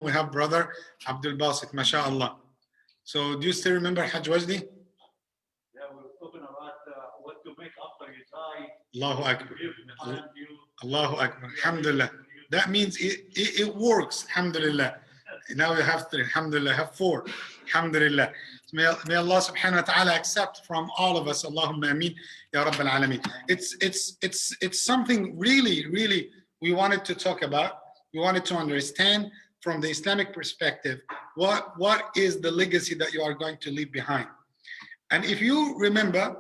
we have brother Abdul Basit, mashallah. So do you still remember Hajj Wajdi? Yeah, we're talking about what to make after you die. Allahu Akbar. Allahu Akbar. Alhamdulillah. That means it works. Alhamdulillah. Now we have three. Alhamdulillah. Have four. Alhamdulillah. May Allah subhanahu wa ta'ala accept from all of us. Allahumma ameen. Ya Rabbal Alameen. It's something really we wanted to talk about. We wanted to understand from the Islamic perspective, what is the legacy that you are going to leave behind? And if you remember,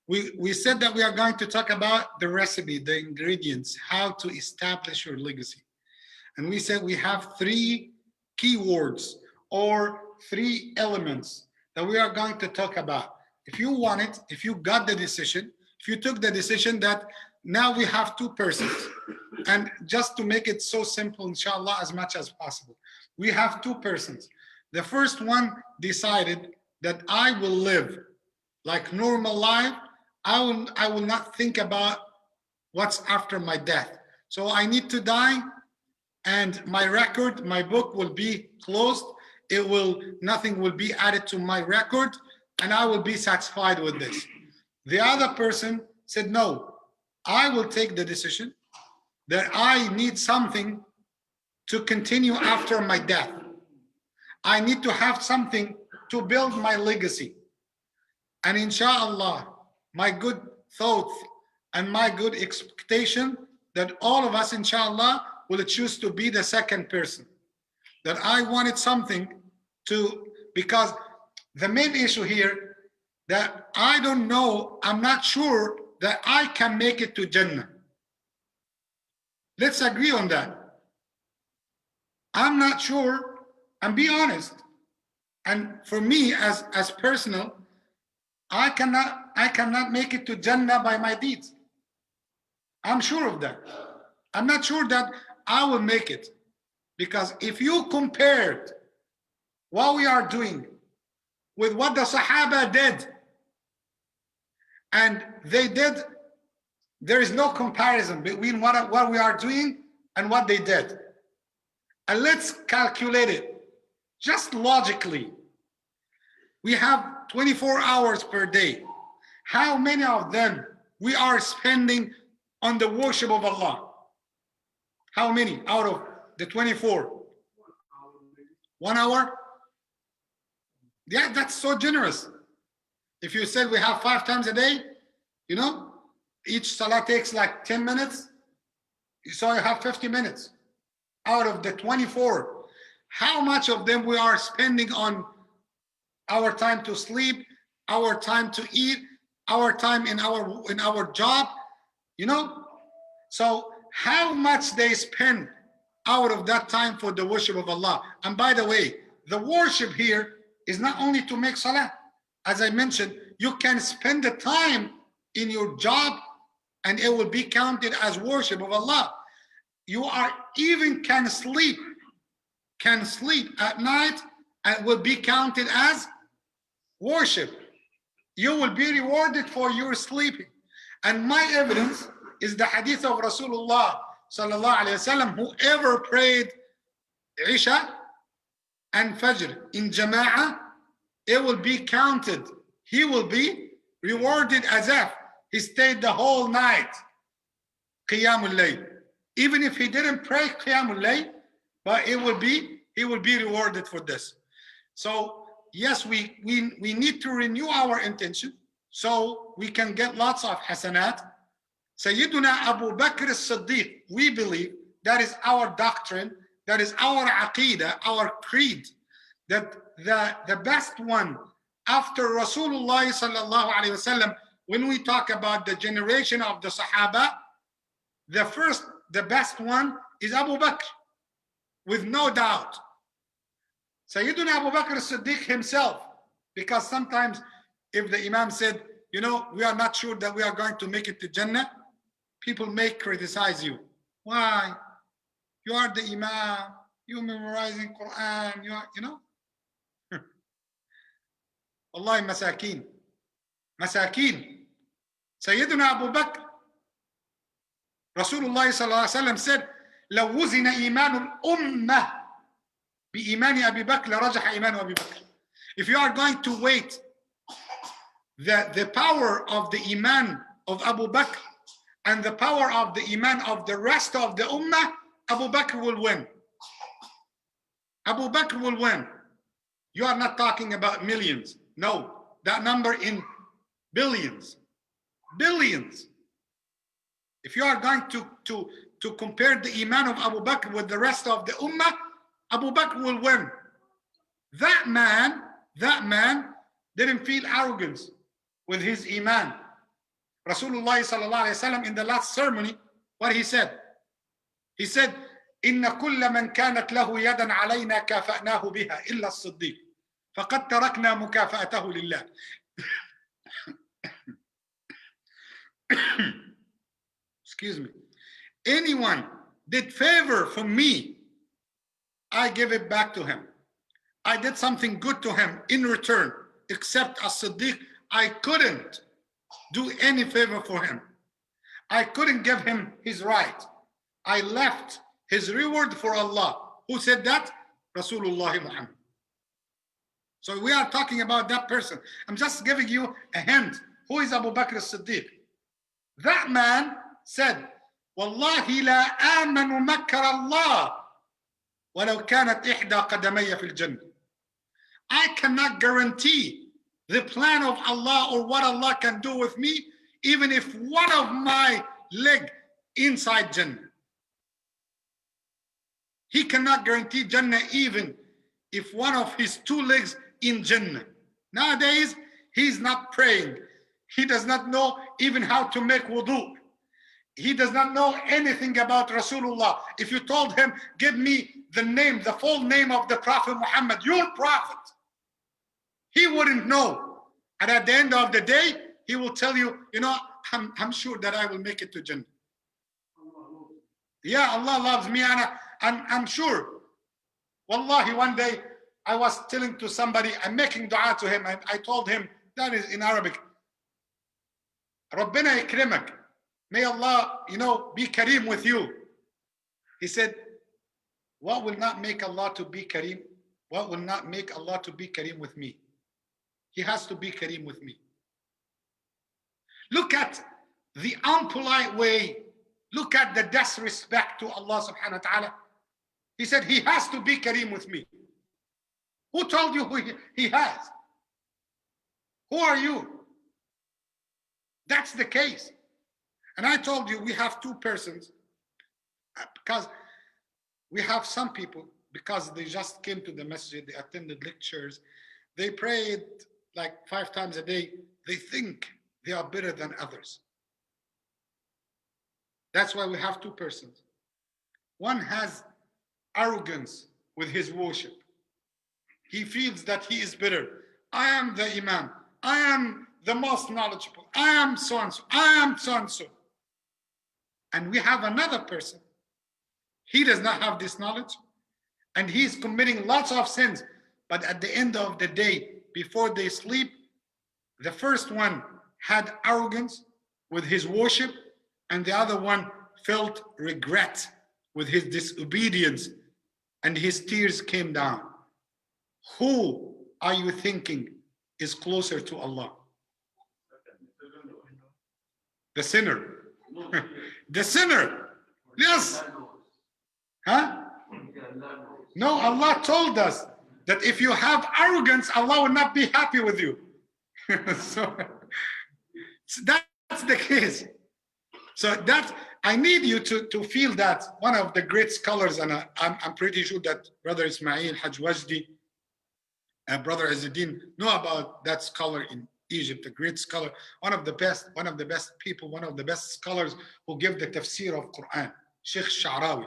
we said that we are going to talk about the recipe, the ingredients, how to establish your legacy. And we said we have three keywords or three elements that we are going to talk about. If you want it, if you got the decision, if you took the decision that now we have two persons, and just to make it so simple, inshallah, as much as possible, we have two persons. The first one decided that I will live like normal life. I will not think about what's after my death. So I need to die, and my record, my book will be closed. Nothing will be added to my record, and I will be satisfied with this. The other person said, no, I will take the decision that I need something to continue after my death. I need to have something to build my legacy. And inshallah, my good thoughts and my good expectation that all of us, inshallah, will choose to be the second person. That I wanted something to, because the main issue here, that I don't know, I'm not sure that I can make it to Jannah. Let's agree on that. I'm not sure, and be honest. And for me, as personal, I cannot make it to Jannah by my deeds. I'm sure of that. I'm not sure that I will make it. Because if you compared what we are doing with what the Sahaba did, and they did, there is no comparison between what we are doing and what they did. And let's calculate it just logically. We have 24 hours per day. How many of them we are spending on the worship of Allah? How many out of the 24? 1 hour? Yeah, that's so generous. If you said we have 5 times a day, you know, each salah takes like 10 minutes, so you have 50 minutes out of the 24. How much of them we are spending on our time to sleep, our time to eat, our time in our job, you know? So how much they spend out of that time for the worship of Allah. And by the way, the worship here is not only to make salah. As I mentioned, you can spend the time in your job and it will be counted as worship of Allah. You are even can sleep at night and will be counted as worship. You will be rewarded for your sleeping. And my evidence is the hadith of Rasulullah sallallahu alaihi wasallam. Whoever prayed Isha and Fajr in Jama'ah, it will be counted. He will be rewarded as if he stayed the whole night Qiyamul Layl. Even if he didn't pray Qiyamul Layl, but he will be rewarded for this. So yes, we need to renew our intention so we can get lots of hasanat. Sayyiduna Abu Bakr as-Siddiq, we believe, that is our doctrine, that is our aqidah, our creed, that the best one after Rasulullah sallallahu alaihi wasallam, when we talk about the generation of the Sahaba, the best one is Abu Bakr, with no doubt. Sayyiduna Abu Bakr as-Siddiq himself, because sometimes if the Imam said, you know, we are not sure that we are going to make it to Jannah, people may criticize you. Why? You are the Imam, you memorizing Quran, you know? Wallahi, masakeen. Masakeen. Sayyiduna Abu Bakr, Rasulullah sallallahu alaihi wasallam said, لو وزن إيمان الأمة بإيمان أبي بكر لرجح إيمان أبي بكر. If you are going to wait the power of the Iman of Abu Bakr and the power of the Iman of the rest of the Ummah, Abu Bakr will win. Abu Bakr will win. You are not talking about millions. No, that number in billions. Billions. If you are going to compare the Iman of Abu Bakr with the rest of the Ummah, Abu Bakr will win. That man didn't feel arrogance with his Iman. Rasulullah sallallahu alayhi wa sallam in the last ceremony, what he said? He said, إن كل من كانت له يدا علينا كافأناه بها إلا الصديق فقد تركنا مكافأته لله. Excuse me. Anyone did favor for me, I give it back to him. I did something good to him in return, except as-Siddiq. I couldn't do any favor for him. I couldn't give him his right. I left his reward for Allah. Who said that? Rasulullah Muhammad. So we are talking about that person. I'm just giving you a hint. Who is Abu Bakr as-Siddiq? That man said, Wallahi la amanu makar Allah walau kanat ihda qadamaya fil jannah. I cannot guarantee the plan of Allah or what Allah can do with me, even if one of my leg inside Jannah. He cannot guarantee Jannah even if one of his two legs in Jannah. Nowadays, he's not praying. He does not know even how to make wudu. He does not know anything about Rasulullah. If you told him, give me the name, the full name of the Prophet Muhammad, your prophet, he wouldn't know. And at the end of the day, he will tell you, you know, I'm sure that I will make it to Jannah. Yeah, Allah loves me, and I'm sure. Wallahi, one day I was telling to somebody, I'm making dua to him, and I told him, that is in Arabic, Rabbina yakrimak. May Allah, you know, be Kareem with you. He said, what will not make Allah to be Kareem? What will not make Allah to be Kareem with me? He has to be Kareem with me. Look at the unpolite way. Look at the disrespect to Allah subhanahu wa ta'ala. He said, he has to be Kareem with me. Who told you who he has? Who are you? That's the case. And I told you we have two persons, because we have some people, because they just came to the masjid, they attended lectures, they prayed like 5 times a day, they think they are better than others. That's why we have two persons. One has arrogance with his worship. He feels that he is better. I am the Imam. I am the most knowledgeable. I am so-and-so. I am so-and-so. And we have another person. He does not have this knowledge, and he's committing lots of sins. But at the end of the day, before they sleep, the first one had arrogance with his worship, and the other one felt regret with his disobedience, and his tears came down. Who are you thinking is closer to Allah? The sinner. The sinner. Yes. Huh? No, Allah told us that if you have arrogance, Allah will not be happy with you. So that's the case. So that I need you to feel that one of the great scholars, and I'm pretty sure that Brother Ismail Haj Wajdi and Brother Azzuddin know about that scholar in Egypt, a great scholar, one of the best people, one of the best scholars who give the tafsir of Quran, Sheikh Sha'rawi,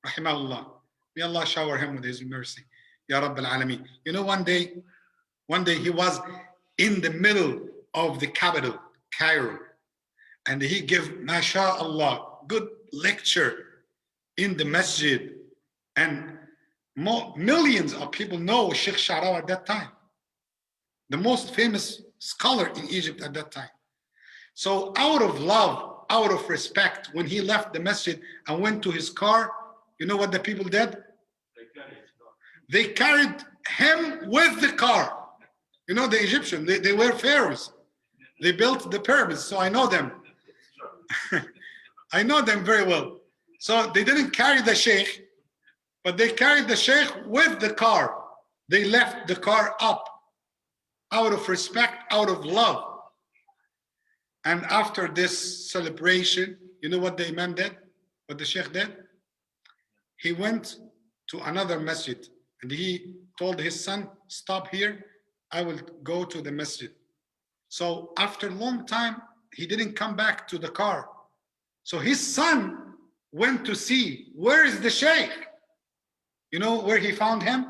rahimahullah. May Allah shower him with his mercy. Ya Rabb al-Alameen. You know, one day he was in the middle of the capital, Cairo, and he gave, MashaAllah, good lecture in the masjid, and millions of people know Sheikh Sha'rawi at that time, the most famous scholar in Egypt at that time. So out of love, out of respect, when he left the masjid and went to his car, you know what the people did? They carried him with the car. You know, the Egyptian, they were pharaohs. They built the pyramids, so I know them. I know them very well. So they didn't carry the sheikh, but they carried the sheikh with the car. They left the car up out of respect, out of love. And after this celebration, you know what the Imam did? What the sheikh did? He went to another masjid and he told his son, stop here, I will go to the masjid. So after a long time, he didn't come back to the car. So his son went to see, where is the sheikh? You know where he found him?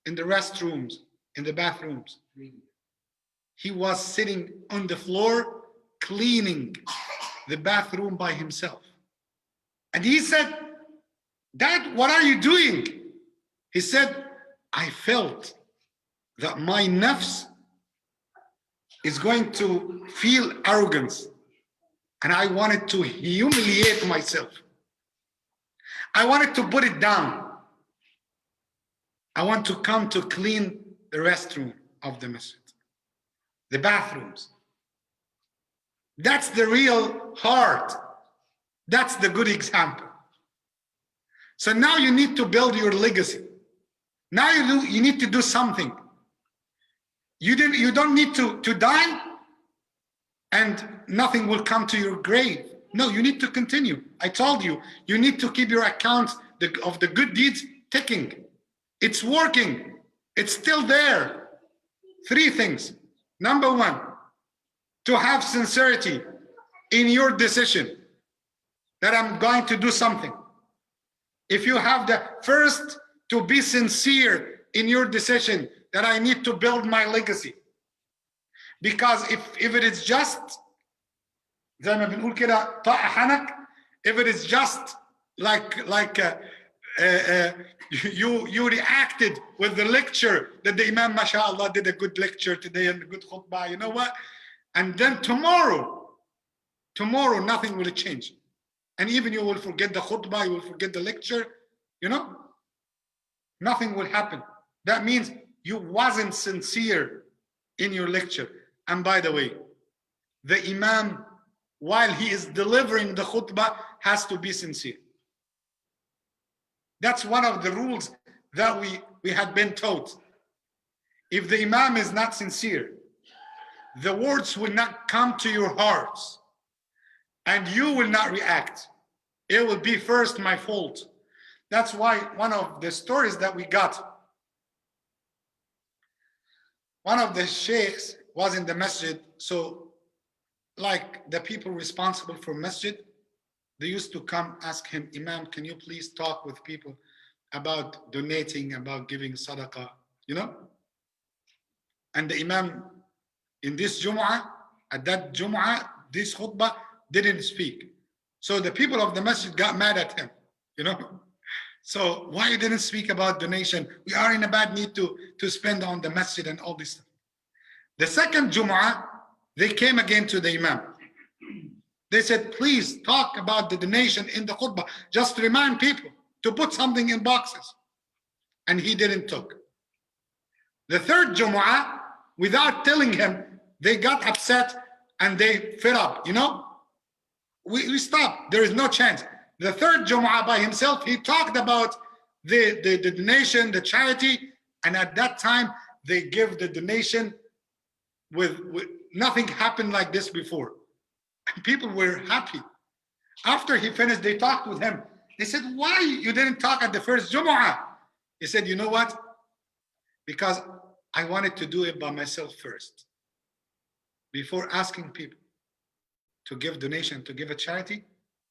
In the restrooms, in the bathrooms. He was sitting on the floor, cleaning the bathroom by himself. And he said, Dad, what are you doing? He said, I felt that my nafs is going to feel arrogance. And I wanted to humiliate myself. I wanted to put it down. I want to come to clean the restroom of the masjid, the bathrooms. That's the real heart. That's the good example. So now you need to build your legacy. Now you need to do something. You don't need to die and nothing will come to your grave. No, you need to continue. I told you, you need to keep your account of the good deeds ticking. It's working. It's still there. 3 things. Number 1, to have sincerity in your decision that I'm going to do something. If you have the first, to be sincere in your decision that I need to build my legacy. Because if it is just, زي ما بنقول كده طاقة حنك, if it is just like you reacted with the lecture that the Imam, mashallah, did a good lecture today and a good khutbah, you know what? And then tomorrow nothing will change. And even you will forget the khutbah, you will forget the lecture, you know? Nothing will happen. That means you wasn't sincere in your lecture. And by the way, the Imam, while he is delivering the khutbah, has to be sincere. That's one of the rules that we had been taught. If the Imam is not sincere, the words will not come to your hearts and you will not react. It will be first my fault. That's why one of the stories that we got, one of the sheikhs was in the masjid. So like the people responsible for masjid, they used to come ask him, Imam, can you please talk with people about donating, about giving sadaqah, you know? And the Imam in this Jum'ah, at that Jum'ah, this khutbah, didn't speak. So the people of the masjid got mad at him, you know? So why you didn't speak about donation? We are in a bad need to spend on the masjid and all this stuff. The second Jum'ah, they came again to the Imam. They said, please talk about the donation in the khutbah. Just remind people to put something in boxes. And he didn't talk. The third Jumu'ah, without telling him, they got upset and they fed up, you know? We stopped. There is no chance. The third Jumu'ah by himself, he talked about the donation, the charity, and at that time, they give the donation with nothing happened like this before. And people were happy. After he finished, they talked with him. They said, why you didn't talk at the first Jumu'ah? He said, you know what? Because I wanted to do it by myself first. Before asking people to give donation, to give a charity,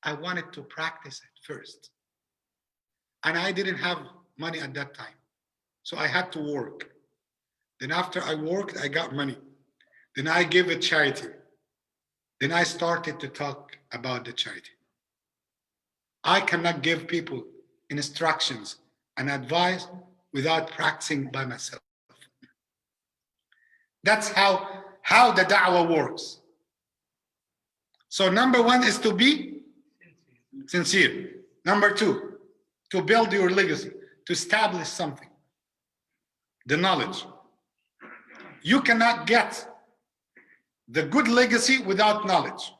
I wanted to practice it first. And I didn't have money at that time. So I had to work. Then after I worked, I got money. Then I gave a charity. Then I started to talk about the charity. I cannot give people instructions and advice without practicing by myself. That's how the da'wah works. So number one is to be sincere. Number two, to build your legacy. to establish something. The knowledge. You cannot get the good legacy without knowledge.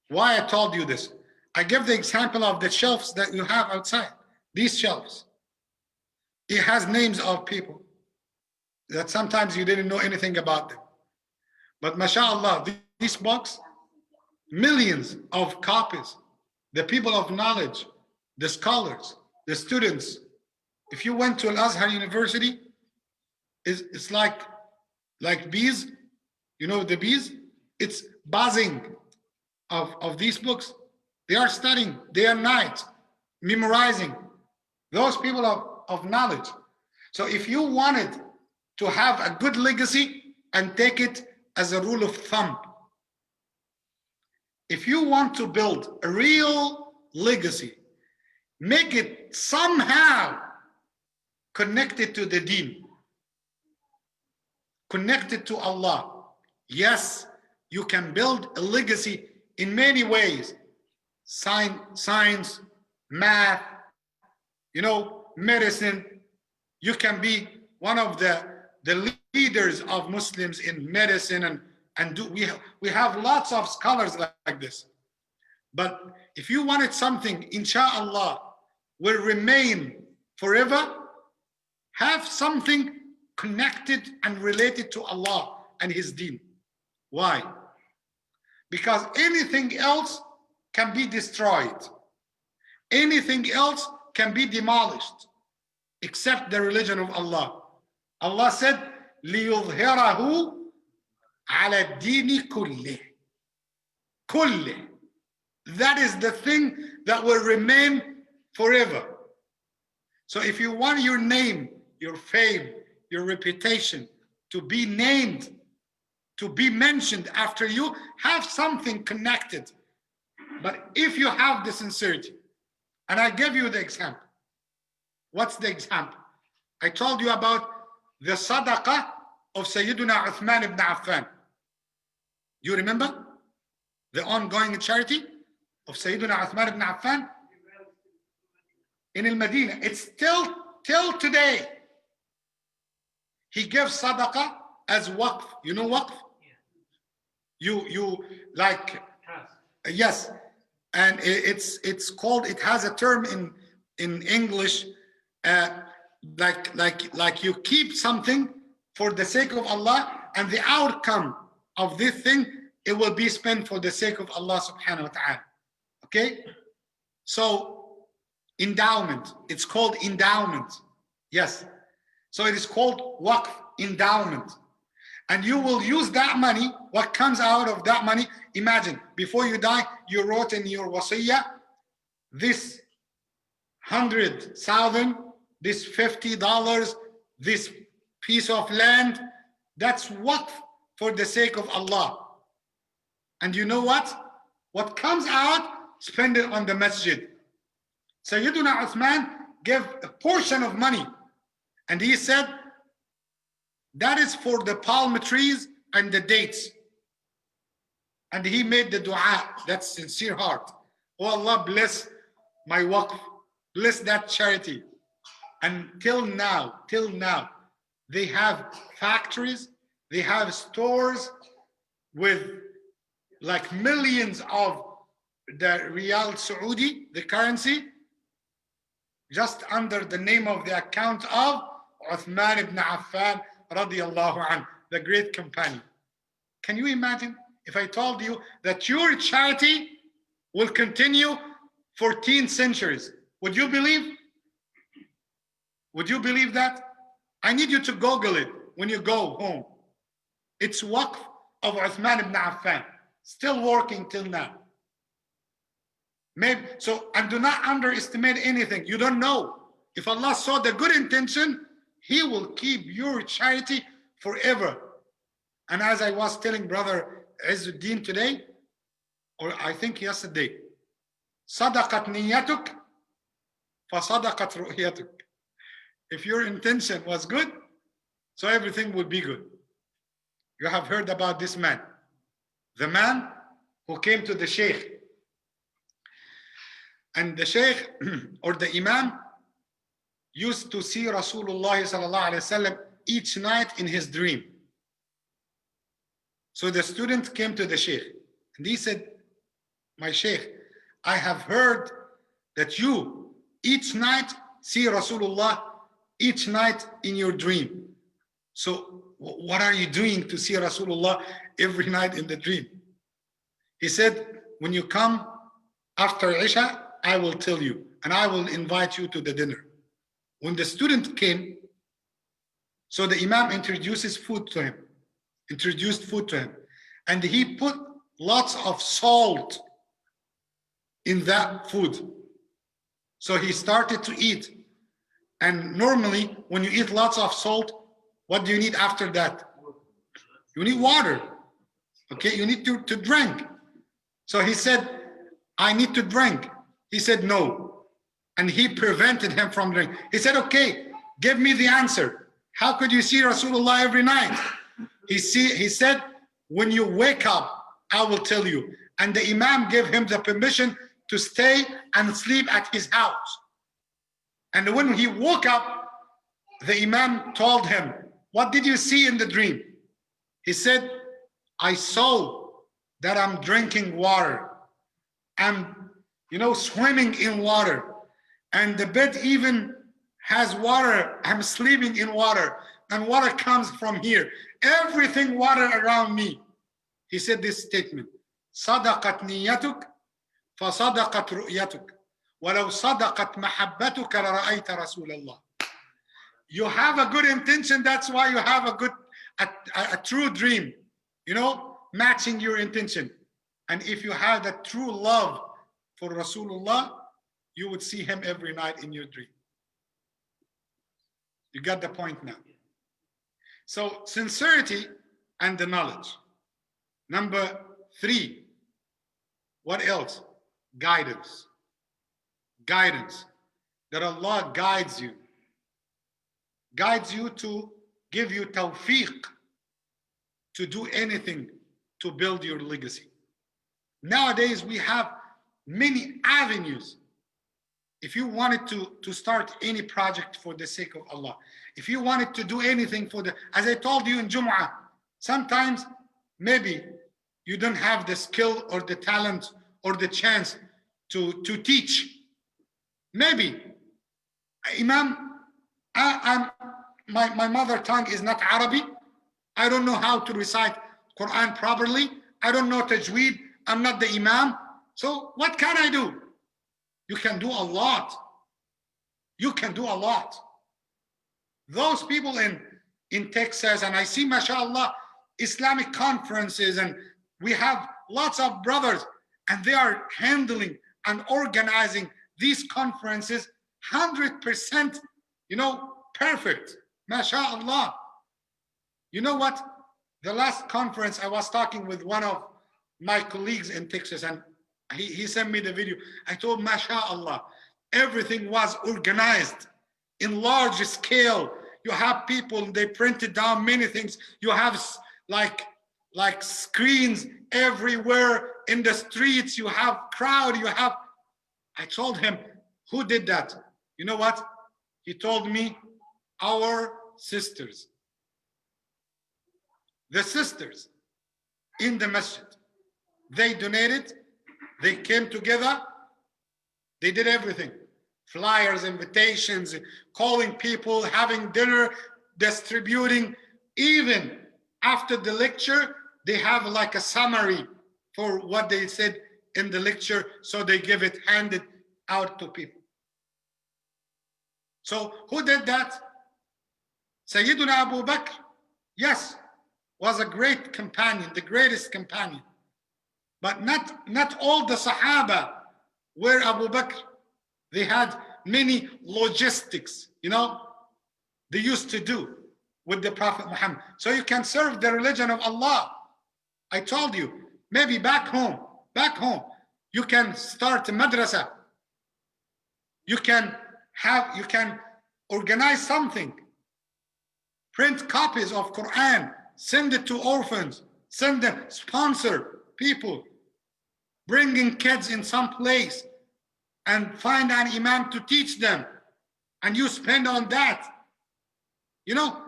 Why I told you this? I give the example of the shelves that you have outside. These shelves. It has names of people that sometimes you didn't know anything about them. But mashallah, these books, millions of copies. The people of knowledge, the scholars, the students. If you went to Al-Azhar University, it's like bees. You know the bees? It's buzzing of these books. They are studying day and night, memorizing. Those people of knowledge. So if you wanted to have a good legacy and take it as a rule of thumb, if you want to build a real legacy, make it somehow connected to the deen, connected to Allah. Yes, you can build a legacy in many ways. Science, math, medicine. You can be one of the leaders of Muslims in medicine, we have lots of scholars like this. But if you wanted something, inshallah, will remain forever, have something connected and related to Allah and His deen. Why? Because anything else can be destroyed. Anything else can be demolished except the religion of Allah. Allah said, لِيُظْهِرَهُ عَلَى الدِّينِ كُلِّهِ. كُلِّهِ. That is the thing that will remain forever. So if you want your name, your fame, your reputation to be named, to be mentioned after you, have something connected. But if you have the sincerity, and I gave you the example. What's the example? I told you about the sadaqah of Sayyiduna Uthman ibn Affan. Do you remember? The ongoing charity of Sayyiduna Uthman ibn Affan in Al-Madinah. It's till today. He gives sadaqah as waqf. You know waqf? You like, yes. And it's called, it has a term in English, like you keep something for the sake of Allah, and the outcome of this thing, it will be spent for the sake of Allah subhanahu wa ta'ala. Okay? So endowment, it's called endowment. Yes. So it is called waqf, endowment. And you will use that money, what comes out of that money. Imagine, before you die, you wrote in your wasiyah, this 100,000, this $50, this piece of land, that's waqf for the sake of Allah. And you know what? What comes out, spend it on the masjid. Sayyiduna Uthman gave a portion of money, and he said, that is for the palm trees and the dates. And he made the dua, that sincere heart. Oh Allah, bless my waqf, bless that charity. And till now, they have factories, they have stores with like millions of the Riyal Saudi, the currency, just under the name of the account of Uthman ibn Affan radiyallahu anh, the great companion. Can you imagine if I told you that your charity will continue 14 centuries? Would you believe? Would you believe that? I need you to Google it when you go home. It's waqf of Uthman ibn Affan, still working till now. Maybe so, and do not underestimate anything. You don't know. If Allah saw the good intention, He will keep your charity forever. And as I was telling Brother Izzuddin today, or I think yesterday, صدقت نيتك فصدقت رؤيتك. If your intention was good, so everything will be good. You have heard about this man, the man who came to the Sheikh. And the Sheikh or the Imam used to see Rasulullah sallallahu alaihi wasallam each night in his dream. So the student came to the Sheikh and he said, my Sheikh, I have heard that you each night see Rasulullah each night in your dream. So what are you doing to see Rasulullah every night in the dream? He said, when you come after Isha, I will tell you and I will invite you to the dinner. When the student came, so the Imam introduced food to him, and he put lots of salt in that food. So he started to eat. And normally, when you eat lots of salt, what do you need after that? You need water. Okay, you need to drink. So he said, I need to drink. He said, no. And he prevented him from drinking. He said, okay, give me the answer. How could you see Rasulullah every night? He said, when you wake up, I will tell you. And the Imam gave him the permission to stay and sleep at his house. And when he woke up, the Imam told him, what did you see in the dream? He said, I saw that I'm drinking water. I'm, swimming in water. And the bed even has water. I'm sleeping in water. And water comes from here. Everything water around me. He said this statement, صدقت نيتك فصدقت رؤيتك ولو صدقت محبتك لرأيت رسول الله. You have a good intention, that's why you have a true dream, matching your intention. And if you have that true love for Rasulullah, you would see him every night in your dream. You got the point now. So sincerity and the knowledge. Number 3, what else? Guidance. Guidance. That Allah guides you to give you tawfiq to do anything to build your legacy. Nowadays, we have many avenues. If you wanted to start any project for the sake of Allah, if you wanted to do anything as I told you in Jumu'ah, sometimes maybe you don't have the skill or the talent or the chance to teach. Maybe, Imam, my mother tongue is not Arabic. I don't know how to recite Quran properly. I don't know Tajweed. I'm not the Imam. So what can I do? You can do a lot. You can do a lot. Those people in Texas, and I see, mashallah, Islamic conferences, and we have lots of brothers, and they are handling and organizing these conferences 100%, perfect. MashaAllah. You know what? The last conference, I was talking with one of my colleagues in Texas, and he sent me the video. I told, MashaAllah, everything was organized in large scale. You have people, they printed down many things. You have like screens everywhere in the streets. You have crowd, I told him, who did that? You know what? He told me, our sisters. The sisters in the masjid. They donated, they came together, they did everything. Flyers, invitations, calling people, having dinner, distributing. Even after the lecture, they have like a summary for what they said in the lecture, so they give it, handed out to people. So who did that? Sayyiduna Abu Bakr, yes, was a great companion, the greatest companion. But not all the Sahaba were Abu Bakr. They had many logistics, they used to do with the Prophet Muhammad. So you can serve the religion of Allah. I told you, maybe back home, you can start a madrasa. You can organize something. Print copies of Quran, send it to orphans, send them, sponsor people, bringing kids in some place and find an imam to teach them. and you spend on that. You know,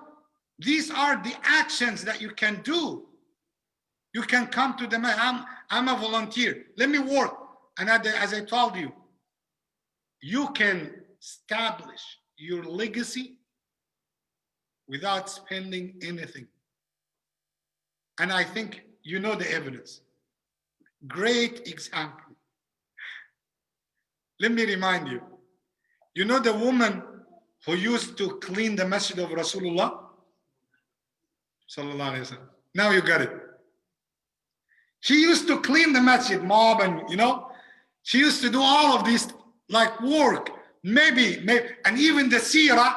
these are the actions that you can do. You can come to the man. I'm a volunteer. Let me work. And as I told you, you can establish your legacy without spending anything. And I think you know the evidence. Great example. Let me remind you. You know the woman who used to clean the masjid of Rasulullah? Sallallahu Alaihi Wasallam. Now you got it. She used to clean the masjid, mob, and you know, she used to do all of this like work. Maybe, and even the seerah,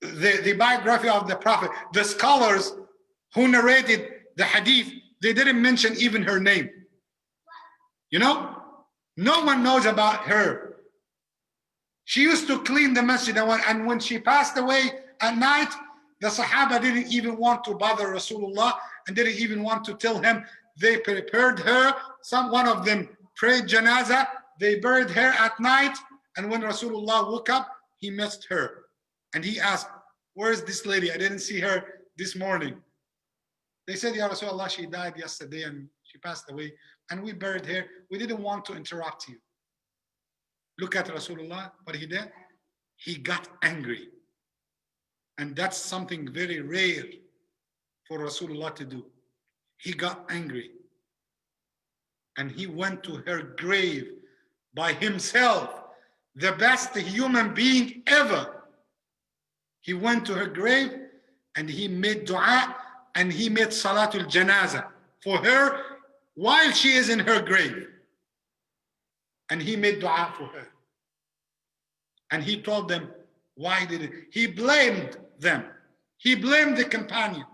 the biography of the Prophet, the scholars who narrated the hadith, they didn't mention even her name. You know, no one knows about her. She used to clean the masjid, and when she passed away at night, the Sahaba didn't even want to bother Rasulullah and didn't even want to tell him. They prepared her. One of them prayed janazah. They buried her at night. And when Rasulullah woke up, he missed her. And he asked, where is this lady? I didn't see her this morning. They said, Ya Rasulullah, she died yesterday and she passed away. And we buried her. We didn't want to interrupt you. Look at Rasulullah, what he did. He got angry. And that's something very rare for Rasulullah to do. He got angry. And he went to her grave by himself, the best human being ever. He went to her grave and he made dua and he made salatul janazah for her while she is in her grave. And he made dua for her. And he told them, why did it? He blamed them. He blamed the companion.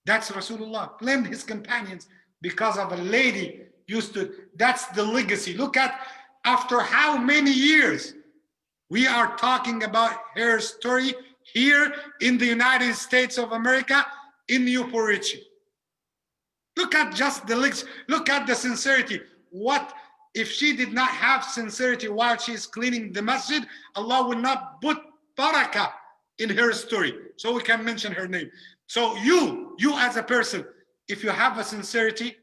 That's Rasulullah. Blamed his companions because of a lady used to. That's the legacy. Look at after how many years we are talking about her story here in the United States of America in Newport Richey. Look at just the legacy. Look at the sincerity. What if she did not have sincerity while she is cleaning the masjid? Allah will not put barakah in her story. So we can mention her name. So you as a person, if you have a sincerity,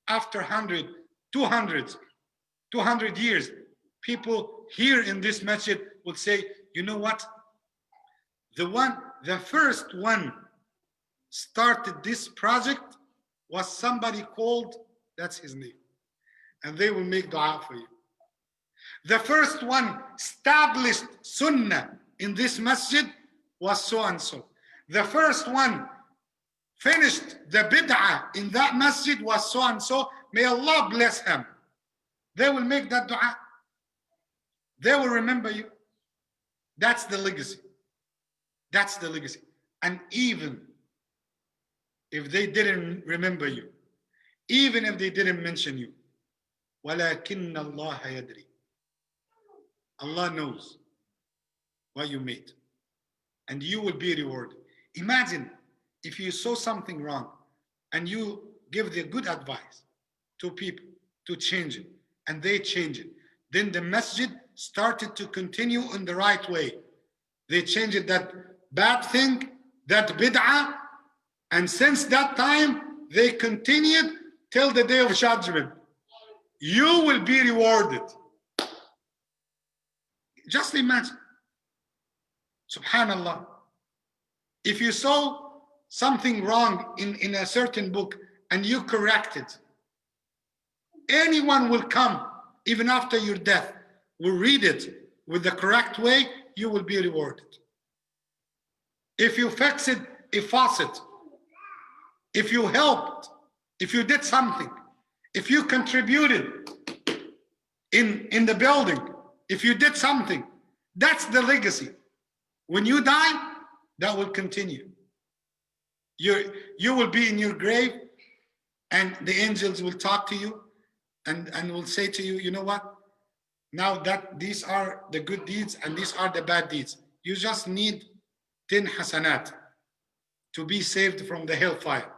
after 100, 200 years, people here in this masjid will say, you know what? The first one started this project was somebody called, that's his name. And they will make dua for you. The first one established sunnah in this masjid was so and so. The first one finished the bid'ah in that masjid was so and so. May Allah bless him. They will make that dua. They will remember you. That's the legacy. That's the legacy. And even if they didn't remember you, even if they didn't mention you, وَلَكِنَّ اللَّهَ يَدْرِي. Allah knows what you made. And you will be rewarded. Imagine if you saw something wrong and you give the good advice to people to change it and they change it. Then the masjid started to continue in the right way. They changed that bad thing, that bid'ah, and since that time they continued till the day of judgment. You will be rewarded. Just imagine. Subhanallah. If you saw something wrong in a certain book and you correct it, anyone will come, even after your death, will read it with the correct way, you will be rewarded. If you fixed a faucet, if you helped, if you did something, if you contributed in the building, if you did something, that's the legacy. When you die, that will continue. You will be in your grave and the angels will talk to you and will say to you, you know what? Now that these are the good deeds and these are the bad deeds. You just need 10 hasanat to be saved from the hellfire.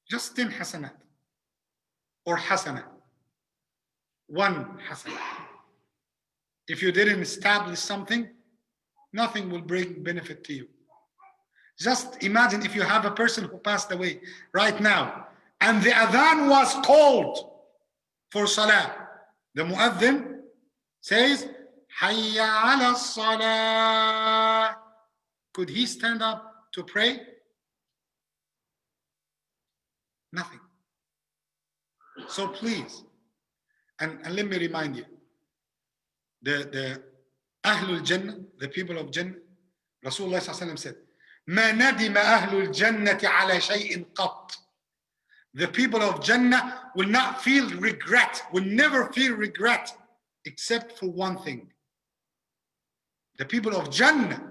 Just 10 hasanat. Or hasanat. One hasanat. If you didn't establish something, nothing will bring benefit to you. Just imagine if you have a person who passed away right now and the adhan was called for salah. The muadhin says, Hayya ala salah. Could he stand up to pray? Nothing. So please, and let me remind you, the Ahlul Jannah, the people of Jannah, Rasulullah said, ما ندم أهل الجنة على شيء قط. The people of Jannah will not feel regret, will never feel regret, except for one thing. The people of Jannah,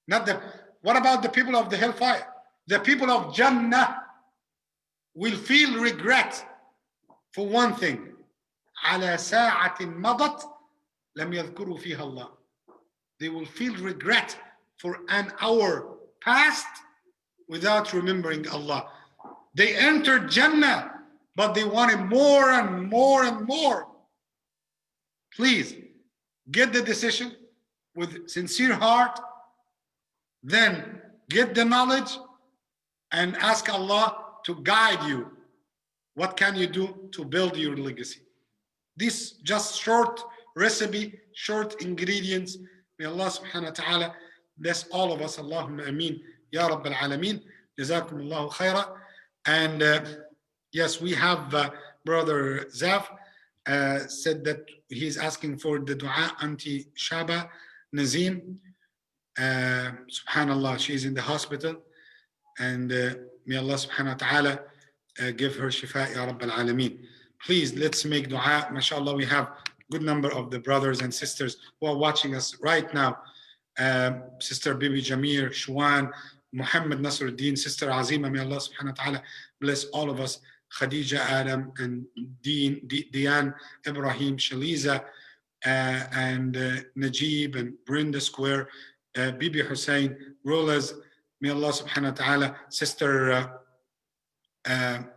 not the, what about the people of the hellfire? The people of Jannah will feel regret for one thing. على ساعة مضت لم يذكروا فيها الله. They will feel regret for an hour past without remembering Allah. They entered Jannah, but they wanted more and more and more. Please get the decision with sincere heart, then get the knowledge and ask Allah to guide you. What can you do to build your legacy? This just short recipe, short ingredients. May Allah subhanahu wa ta'ala bless all of us. Allahumma ameen. Ya Rabbil Alameen. Jazakum Allahu khaira. And yes, we have Brother Zaf said that he's asking for the dua, Auntie Shaba Nazim. Subhanallah, she's in the hospital. And may Allah subhanahu wa ta'ala give her shifa, Ya Rabbil Alameen. Please, let's make dua. MashaAllah, we have a good number of the brothers and sisters who are watching us right now. Sister Bibi Jamir, Shwan, Muhammad Nasruddin, Sister Azima, may Allah subhanahu wa ta'ala bless all of us. Khadija Adam and Diane, Ibrahim, Shaliza, and Najib and Brenda Square, Bibi Hussein, Rolas, may Allah subhanahu wa ta'ala, Sister,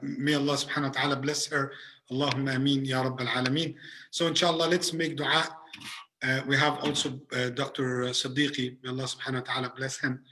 may Allah subhanahu wa ta'ala bless her. Allahumma ameen, Ya Rabbil Alameen. So inshallah, let's make dua. We have also Dr. Siddiqui, may Allah subhanahu wa ta'ala bless him.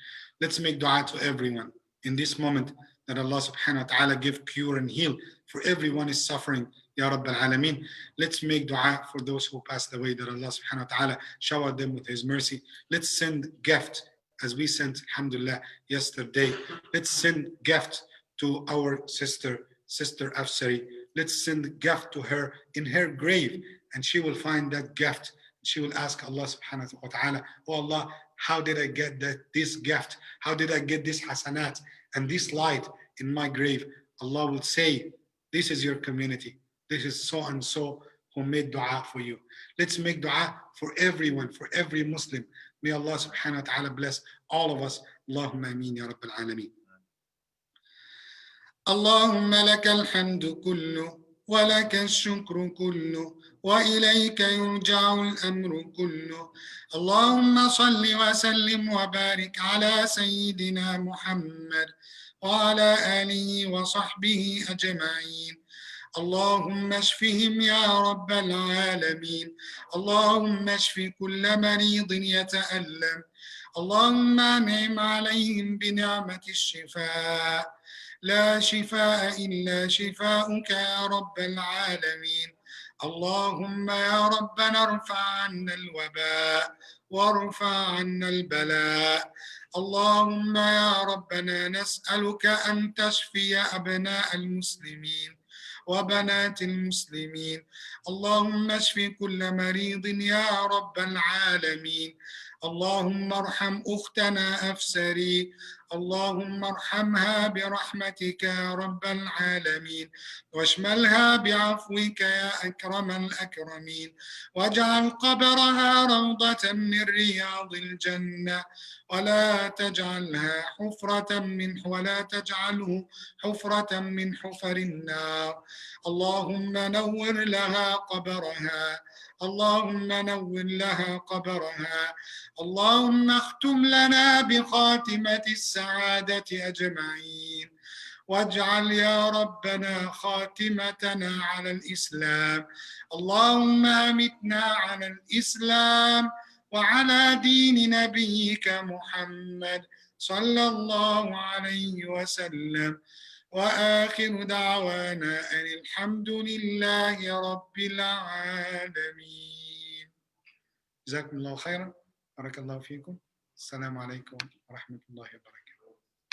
Let's make dua to everyone in this moment that Allah subhanahu wa ta'ala give cure and heal for everyone is suffering, Ya Rabbil Alameen. Let's make dua for those who passed away, that Allah subhanahu wa ta'ala shower them with His mercy. Let's send gift as we sent, alhamdulillah, yesterday. Let's send gift to our sister Afsari. Let's send gift to her in her grave, and she will find that gift. She will ask Allah subhanahu wa ta'ala, oh Allah, how did I get this gift? How did I get this hasanat and this light in my grave? Allah will say, this is your community. This is so and so who made dua for you. Let's make dua for everyone, for every Muslim. May Allah subhanahu wa ta'ala bless all of us. Allahumma ameen ya Rabbil Alameen. اللهم لك الحمد كله ولك الشكر كله وإليك يرجع الأمر كله. اللهم صل وسلم وبارك على سيدنا محمد وعلى آله وصحبه أجمعين. اللهم اشفهم يا رب العالمين. اللهم اشف كل مريض يتألم. اللهم أنعم عليهم بنعمة الشفاء. لا شفاء إلا شفاؤك يا رب العالمين. اللهم يا ربنا ارفع عنا الوباء وارفع عنا البلاء. اللهم يا ربنا نسألك أن تشفي أبناء المسلمين وبنات المسلمين. اللهم اشف كل مريض يا رب العالمين. اللهم ارحم أختنا أفسري. اللهم ارحمها برحمتك يا رب العالمين، واشملها بعفوك يا أكرم الأكرمين، واجعل قبرها روضة من رياض الجنة، ولا تجعله حفرة من حفر النار. اللهم نور لها قبرها. اللهم نور لها قبرها. اللهم اختم لنا بخاتمة السعادة أجمعين، واجعل يا ربنا خاتمتنا على الإسلام. اللهم أمتنا على الإسلام وعلى دين نبيك محمد صلى الله عليه وسلم. وآخر دعوانا أن الحمد لله رب العالمين. جزاكم الله خيرا. بارك الله فيكم. السلام عليكم ورحمة الله وبركاته.